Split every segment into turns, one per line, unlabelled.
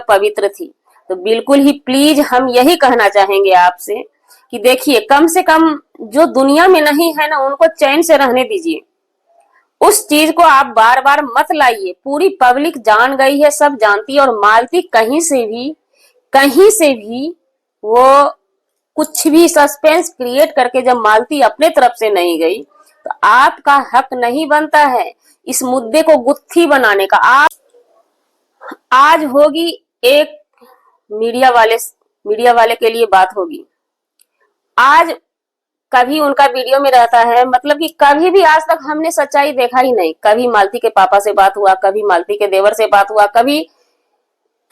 पवित्र थी। तो बिल्कुल ही प्लीज हम यही कहना चाहेंगे आपसे कि देखिए, कम से कम जो दुनिया में नहीं है ना, उनको चैन से रहने दीजिए। उस चीज को आप बार बार मत लाइए। पूरी पब्लिक जान गई है, सब जानती है। और मालती कहीं से भी वो कुछ भी सस्पेंस क्रिएट करके जब मालती अपने तरफ से नहीं गई, तो आपका हक नहीं बनता है इस मुद्दे को गुत्थी बनाने का। आप आज होगी एक मीडिया वाले के लिए बात होगी। आज कभी उनका वीडियो में रहता है, मतलब कि कभी भी आज तक हमने सच्चाई देखा ही नहीं। कभी मालती के पापा से बात हुआ, कभी मालती के देवर से बात हुआ, कभी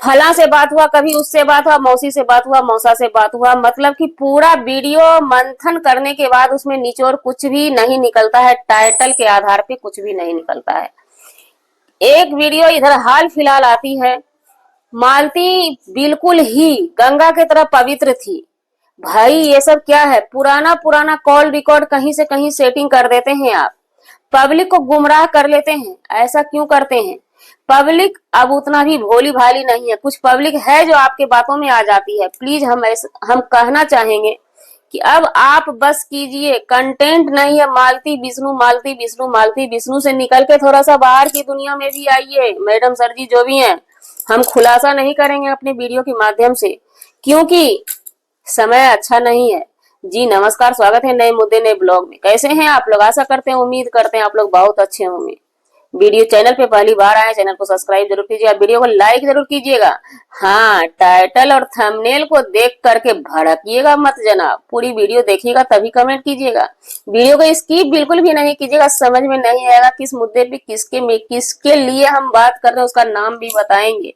फला से बात हुआ, कभी उससे बात हुआ, मौसी से बात हुआ, मौसा से बात हुआ। मतलब कि पूरा वीडियो मंथन करने के बाद उसमें निचोड़ कुछ भी नहीं निकलता है। टाइटल के आधार पे कुछ भी नहीं निकलता है। एक वीडियो इधर हाल फिलहाल आती है, मालती बिल्कुल ही गंगा की तरह पवित्र थी। भाई ये सब क्या है? पुराना पुराना कॉल रिकॉर्ड कहीं से कहीं सेटिंग कर देते हैं आप, पब्लिक को गुमराह कर लेते हैं। ऐसा क्यों करते हैं? पब्लिक अब उतना भी भोली भाली नहीं है। कुछ पब्लिक है जो आपके बातों में आ जाती है। प्लीज हम कहना चाहेंगे कि अब आप बस कीजिए। कंटेंट नहीं है मालती विष्णु, मालती विष्णु, मालती विष्णु से निकल के थोड़ा सा बाहर की दुनिया में भी आइए। मैडम सर जी जो भी हैं, हम खुलासा नहीं करेंगे अपने वीडियो के माध्यम से, क्योंकि समय अच्छा नहीं है। जी नमस्कार, स्वागत है नए मुद्दे नए ब्लॉग में। कैसे हैं आप लोग? आशा करते हैं, उम्मीद करते हैं आप लोग बहुत अच्छे होंगे। वीडियो चैनल पे पहली बार आए, चैनल को सब्सक्राइब जरूर कीजिएगा, वीडियो को लाइक जरूर कीजिएगा। हाँ, टाइटल और थंबनेल को देख करके भड़किएगा मत जनाब। पूरी वीडियो देखिएगा तभी कमेंट कीजिएगा। वीडियो को स्किप बिल्कुल भी नहीं कीजिएगा। समझ में नहीं आएगा किस मुद्दे पे किसके लिए हम बात कर रहे हैं, उसका नाम भी बताएंगे।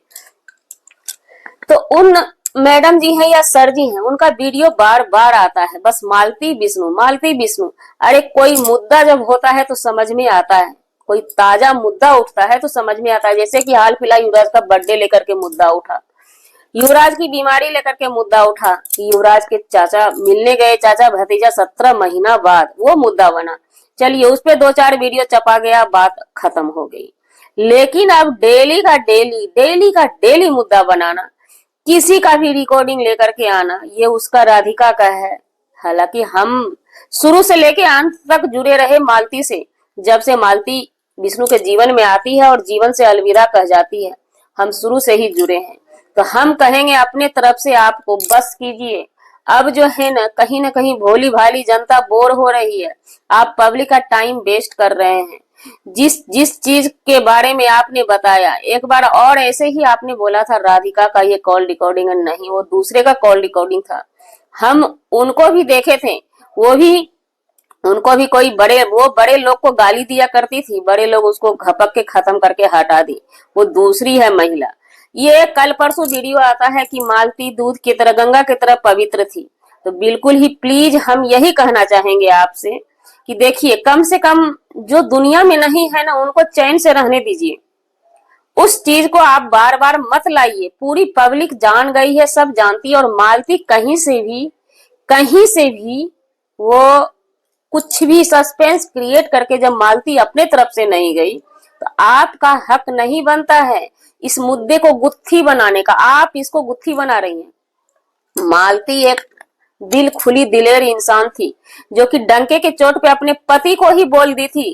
तो उन मैडम जी हैं या सर जी हैं, उनका वीडियो बार बार आता है, बस मालती विष्णु, मालती विष्णु। अरे कोई मुद्दा जब होता है तो समझ में आता है, कोई ताजा मुद्दा उठता है तो समझ में आता है। जैसे कि हाल फिलहाल युवराज का बर्थडे लेकर के मुद्दा उठा, युवराज की बीमारी लेकर के मुद्दा उठा, युवराज के चाचा मिलने गए, चाचा भतीजा 17 महीना बाद, वो मुद्दा बना। चलिए उस पे 2-4 वीडियो चपा गया, बात खत्म हो गई। लेकिन अब डेली का डेली मुद्दा बनाना, किसी का भी रिकॉर्डिंग लेकर के आना, ये उसका राधिका का है। हालांकि हम शुरू से लेके अंत तक जुड़े रहे मालती से। जब से मालती विष्णु के जीवन में आती है और जीवन से अलविदा कह जाती है, हम शुरू से ही जुड़े हैं। तो हम कहेंगे अपने तरफ से आपको बस कीजिए। अब जो है ना कहीं भोली भाली जनता बोर हो रही है। आप पब्लिक का टाइम वेस्ट कर रहे हैं। जिस जिस चीज के बारे में आपने बताया, एक बार और ऐसे ही आपने बोला था राधिका का ये कॉल रिकॉर्डिंग, नहीं वो दूसरे का कॉल रिकॉर्डिंग था। हम उनको भी देखे थे, उनको भी कोई बड़े लोग को गाली दिया करती थी, बड़े लोग उसको घपक के खत्म करके हटा दी। वो दूसरी है महिला। ये कल परसों वीडियो आता है कि मालती दूध की तरह, गंगा की तरह पवित्र थी। तो बिल्कुल ही प्लीज हम यही कहना चाहेंगे आपसे कि देखिए, कम से कम जो दुनिया में नहीं है ना, उनको चैन से रहने दीजिए। उस चीज को आप बार बार मत लाइए। पूरी पब्लिक जान गई है, सब जानती है। और मालती कहीं से भी वो कुछ भी सस्पेंस क्रिएट करके जब मालती अपने तरफ से नहीं गई, तो आपका हक नहीं बनता है इस मुद्दे को गुत्थी बनाने का। आप इसको गुत्थी बना रही हैं। मालती एक दिल खुली दिलेर इंसान थी, जो कि डंके के चोट पे अपने पति को ही बोल दी थी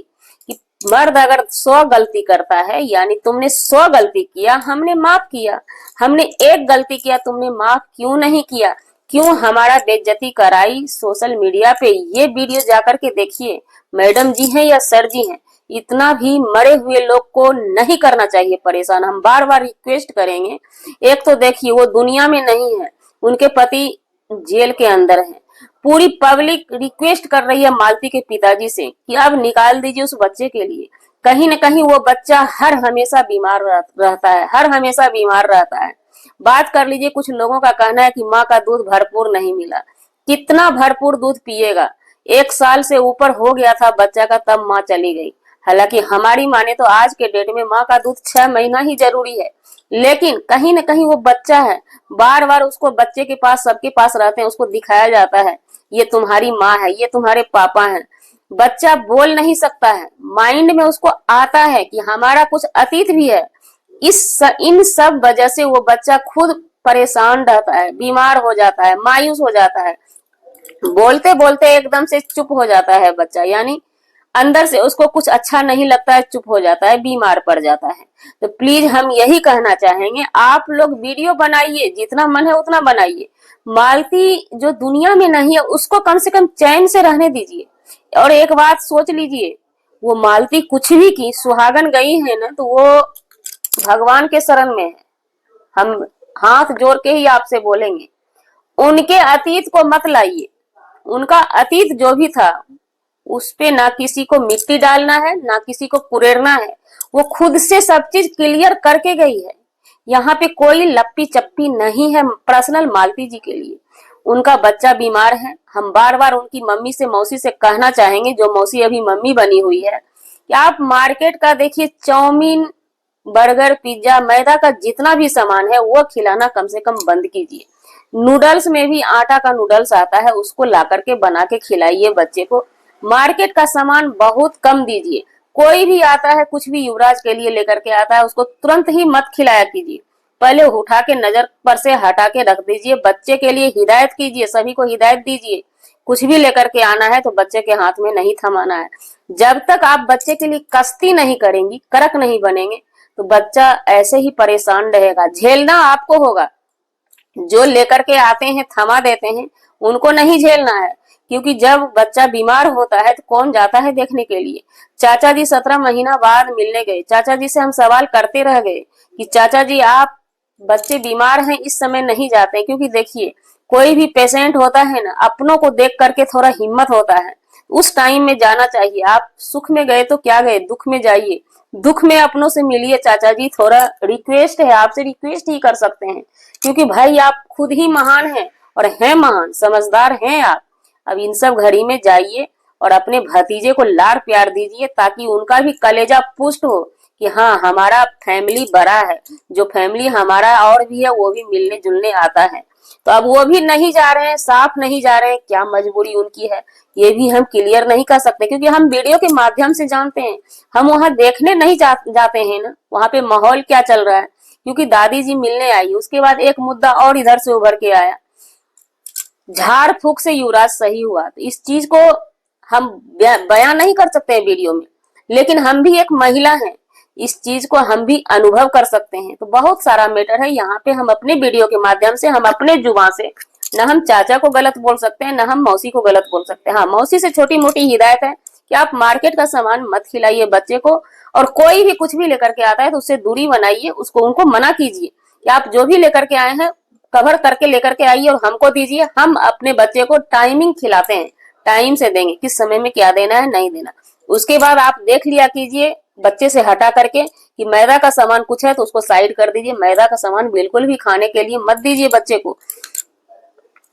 कि मर्द अगर 100 गलती करता है, यानी तुमने 100 गलती किया, हमने माफ किया। हमने एक गलती किया, तुमने माफ क्यों नहीं किया? क्यों हमारा बेइज्जती कराई सोशल मीडिया पे? ये वीडियो जाकर के देखिए। मैडम जी हैं या सर जी हैं, इतना भी मरे हुए लोग को नहीं करना चाहिए परेशान। हम बार बार रिक्वेस्ट करेंगे। एक तो देखिए, वो दुनिया में नहीं है, उनके पति जेल के अंदर है। पूरी पब्लिक रिक्वेस्ट कर रही है मालती के पिताजी से कि अब निकाल दीजिए उस बच्चे के लिए। कहीं न कहीं वो बच्चा हर हमेशा बीमार रहता है। बात कर लीजिए, कुछ लोगों का कहना है कि माँ का दूध भरपूर नहीं मिला। कितना भरपूर दूध पिएगा? 1 साल से ऊपर हो गया था बच्चा का, तब माँ चली गई। हालांकि हमारी माने तो आज के डेट में माँ का दूध 6 महीना ही जरूरी है। लेकिन कहीं न कहीं वो बच्चा है, बार बार उसको बच्चे के पास, सबके पास रहते हैं, उसको दिखाया जाता है ये तुम्हारी माँ है, ये तुम्हारे पापा हैं। बच्चा बोल नहीं सकता है, माइंड में उसको आता है कि हमारा कुछ अतीत भी है, इन सब वजह से वो बच्चा खुद परेशान रहता है, बीमार हो जाता है, मायूस हो जाता है, बोलते बोलते एकदम से चुप हो जाता है बच्चा, यानी अंदर से उसको कुछ अच्छा नहीं लगता है, चुप हो जाता है, बीमार पड़ जाता है। तो प्लीज हम यही कहना चाहेंगे, आप लोग वीडियो बनाइए, जितना मन है उतना बनाइए। मालती जो दुनिया में नहीं है उसको कम से कम चैन से रहने दीजिए। और एक बात सोच लीजिए, वो मालती कुछ भी की सुहागन गई है ना, तो वो भगवान के शरण में है। हम हाथ जोड़ के ही आपसे बोलेंगे, उनके अतीत को मत लाइए। उनका अतीत जो भी था उस पे ना किसी को मिट्टी डालना है, ना किसी को कुरेरना है। वो खुद से सब चीज क्लियर करके गई है। यहाँ पे कोई लप्पी चप्पी नहीं है पर्सनल मालती जी के लिए। उनका बच्चा बीमार है। हम बार बार उनकी मम्मी से, मौसी से कहना चाहेंगे, जो मौसी अभी मम्मी बनी हुई है, कि आप मार्केट का देखिए, चाउमीन, बर्गर, पिज्जा, मैदा का जितना भी सामान है वो खिलाना कम से कम बंद कीजिए। नूडल्स में भी आटा का नूडल्स आता है, उसको ला करके बना के खिलाइए बच्चे को। मार्केट का सामान बहुत कम दीजिए। कोई भी आता है कुछ भी युवराज के लिए लेकर के आता है, उसको तुरंत ही मत खिलाया कीजिए। पहले उठा के नजर पर से हटा के रख दीजिए। बच्चे के लिए हिदायत कीजिए, सभी को हिदायत दीजिए। कुछ भी लेकर के आना है तो बच्चे के हाथ में नहीं थमाना है। जब तक आप बच्चे के लिए कस्ती नहीं करेंगी, कड़क नहीं बनेंगे, तो बच्चा ऐसे ही परेशान रहेगा। झेलना आपको होगा। जो लेकर के आते हैं, थमा देते हैं, उनको नहीं झेलना है। क्योंकि जब बच्चा बीमार होता है तो कौन जाता है देखने के लिए। चाचा जी 17 महीना बाद मिलने गए। चाचा जी से हम सवाल करते रह गए कि चाचा जी आप, बच्चे बीमार हैं इस समय नहीं जाते। क्योंकि देखिए, कोई भी पेशेंट होता है ना, अपनों को देख करके थोड़ा हिम्मत होता है, उस टाइम में जाना चाहिए। आप सुख में गए तो क्या गए, दुख में जाइए। दुख में अपनों से मिलिए चाचा जी, थोड़ा रिक्वेस्ट है, आपसे रिक्वेस्ट ही कर सकते हैं। क्योंकि भाई आप खुद ही महान हैं, और हैं महान, समझदार हैं आप। अब इन सब घड़ी में जाइए और अपने भतीजे को लाड़ प्यार दीजिए, ताकि उनका भी कलेजा पुष्ट हो कि हाँ, हमारा फैमिली बड़ा है। जो फैमिली हमारा और भी है वो भी मिलने जुलने आता है। तो अब वो भी नहीं जा रहे हैं, साफ नहीं जा रहे हैं, क्या मजबूरी उनकी है ये भी हम क्लियर नहीं कर सकते। क्योंकि हम वीडियो के माध्यम से जानते हैं, हम वहां देखने नहीं जाते हैं ना, वहां पे माहौल क्या चल रहा है। क्योंकि दादी जी मिलने आई, उसके बाद एक मुद्दा और इधर से उभर के आया, झाड़ फूक से युवराज सही हुआ। तो इस चीज को हम बयान नहीं कर सकते हैं वीडियो में, लेकिन हम भी एक महिला हैं, इस चीज को हम भी अनुभव कर सकते हैं। तो बहुत सारा मैटर है यहाँ पे। हम अपने वीडियो के माध्यम से, हम अपने जुबान से, न हम चाचा को गलत बोल सकते हैं, न हम मौसी को गलत बोल सकते हैं। हाँ, मौसी से छोटी मोटी हिदायत है कि आप मार्केट का सामान मत खिलाइए बच्चे को। और कोई भी कुछ भी लेकर के आता है तो उससे दूरी बनाइए, उसको, उनको मना कीजिए कि आप जो भी लेकर के आए हैं कवर करके लेकर के आइए और हमको दीजिए। हम अपने बच्चे को टाइमिंग खिलाते हैं, टाइम से देंगे, किस समय में क्या देना है, नहीं देना। उसके बाद आप देख लिया कीजिए बच्चे से हटा करके कि मैदा का सामान कुछ है तो उसको साइड कर दीजिए। मैदा का सामान बिल्कुल भी खाने के लिए मत दीजिए बच्चे को।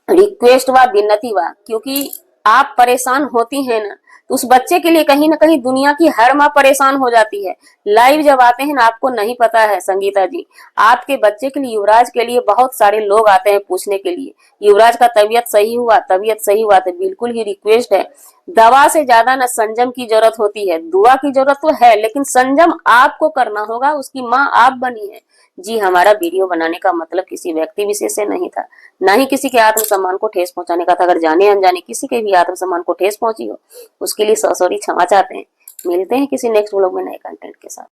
रिक्वेस्ट व विनती व, क्योंकि आप परेशान होती हैं ना, तो उस बच्चे के लिए कहीं ना कहीं दुनिया की हर माँ परेशान हो जाती है। लाइव जब आते हैं ना, आपको नहीं पता है संगीता जी, आपके बच्चे के लिए, युवराज के लिए बहुत सारे लोग आते हैं पूछने के लिए, युवराज का तबीयत सही हुआ, तबीयत सही हुआ। तो बिल्कुल ही रिक्वेस्ट है, दवा से ज्यादा ना संयम की जरूरत होती है। दुआ की जरूरत तो है, लेकिन संयम आपको करना होगा। उसकी माँ आप बनी है। जी, हमारा वीडियो बनाने का मतलब किसी व्यक्ति विशेष से नहीं था, ना ही किसी के आत्मसम्मान को ठेस पहुंचाने का था। अगर जाने अनजाने किसी के भी आत्मसम्मान को ठेस पहुंची हो, उसके लिए सॉरी, क्षमा चाहते हैं। मिलते हैं किसी नेक्स्ट व्लॉग में नए कंटेंट के साथ।